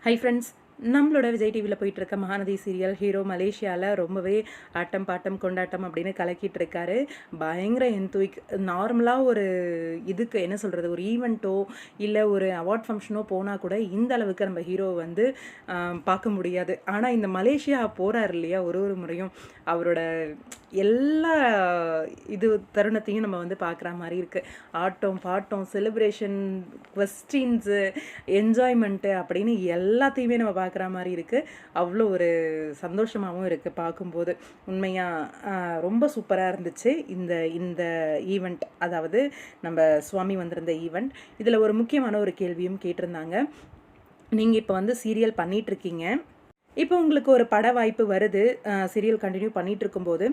Hi friends, நம்மளோட விஜய் டிவியில் போயிட்டுருக்க மகாநதி சீரியல் ஹீரோ மலேசியாவில் ரொம்பவே ஆட்டம் பாட்டம் கொண்டாட்டம் அப்படின்னு கலக்கிட்டு இருக்காரு. பயங்கர என்தூய்க். நார்மலாக ஒரு இதுக்கு என்ன சொல்கிறது, ஒரு ஈவெண்ட்டோ இல்லை ஒரு அவார்ட் ஃபங்க்ஷனோ போனால் கூட இந்த அளவுக்கு நம்ம ஹீரோவை வந்து பார்க்க முடியாது. ஆனால் இந்த மலேசியா போகிறார் இல்லையா, ஒரு ஒரு முறையும் அவரோட எல்லா இது தருணத்தையும் நம்ம வந்து பார்க்குற மாதிரி இருக்குது. ஆட்டம் பாட்டம், செலிப்ரேஷன், கொஸ்டின்ஸு, என்ஜாய்மெண்ட்டு அப்படின்னு எல்லாத்தையுமே நம்ம பார்க்குற மாதிரி இருக்குது. அவ்வளோ ஒரு சந்தோஷமாகவும் இருக்குது பார்க்கும்போது. உண்மையாக ரொம்ப சூப்பராக இருந்துச்சு இந்த இந்த ஈவெண்ட். அதாவது நம்ம சுவாமி வந்திருந்த ஈவெண்ட். இதில் ஒரு முக்கியமான ஒரு கேள்வியும் கேட்டிருந்தாங்க. நீங்கள் இப்போ வந்து சீரியல் பண்ணிகிட்ருக்கீங்க, இப்போ உங்களுக்கு ஒரு பட வாய்ப்பு வருது, சீரியல் கண்டினியூ பண்ணிகிட்டு இருக்கும்போது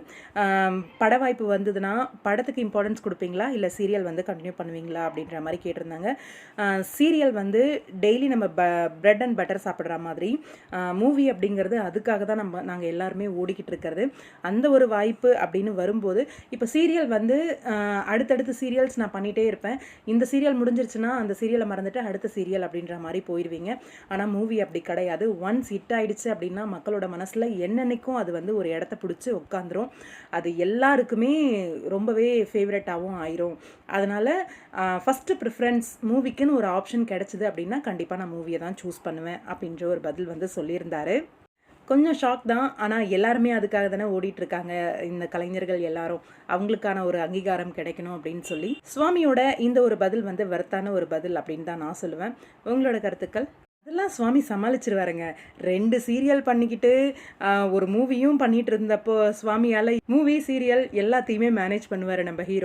பட வாய்ப்பு வந்ததுன்னா படத்துக்கு இம்பார்ட்டன்ஸ் கொடுப்பீங்களா, இல்லை சீரியல் வந்து கண்டினியூ பண்ணுவீங்களா அப்படின்ற மாதிரி கேட்டிருந்தாங்க. சீரியல் வந்து டெய்லி நம்ம பிரெட் அண்ட் பட்டர் சாப்பிட்ற மாதிரி, மூவி அப்படிங்கிறது அதுக்காக தான் நாங்கள் எல்லாருமே ஓடிக்கிட்டு இருக்கிறது. அந்த ஒரு வாய்ப்பு அப்படின்னு வரும்போது, இப்போ சீரியல் வந்து அடுத்தடுத்து சீரியல்ஸ் நான் பண்ணிகிட்டே இருப்பேன். இந்த சீரியல் முடிஞ்சிருச்சுன்னா அந்த சீரியலை மறந்துட்டு அடுத்த சீரியல் அப்படின்ற மாதிரி போயிடுவீங்க. ஆனால் மூவி அப்படி கிடையாது. ஒன்ஸ் ஹிட் ஆகிடுச்சு அப்படின்னா மக்களோட மனசில் என்னென்னைக்கும் அது வந்து ஒரு இடத்த பிடிச்சி உட்காந்துரும். அது எல்லாருக்குமே ரொம்பவே ஃபேவரட்டாகவும் ஆயிரும். அதனால் ஃபஸ்ட்டு ப்ரிஃபரன்ஸ் மூவிக்குன்னு ஒரு ஆப்ஷன் கிடச்சிது அப்படின்னா கண்டிப்பாக நான் மூவியை தான் சூஸ் பண்ணுவேன் அப்படின்ற ஒரு பதில் வந்து சொல்லியிருந்தாரு. கொஞ்சம் ஷாக் தான். ஆனால் எல்லாருமே அதுக்காக தானே ஓடிட்டுருக்காங்க. இந்த கலைஞர்கள் எல்லாரும் அவங்களுக்கான ஒரு அங்கீகாரம் கிடைக்கணும் அப்படின்னு சொல்லி. சுவாமியோட இந்த ஒரு பதில் வந்து வர்த்தான ஒரு பதில் அப்படின்னு தான் நான் சொல்லுவேன். உங்களோட கருத்துக்கள்? அதெல்லாம் சுவாமி சமாளிச்சிருவாருங்க. 2 சீரியல் பண்ணிக்கிட்டு ஒரு மூவியும் பண்ணிட்டு இருந்தப்போ சுவாமியால் மூவி சீரியல் எல்லாத்தையுமே மேனேஜ் பண்ணுவார் நம்ம ஹீரோ.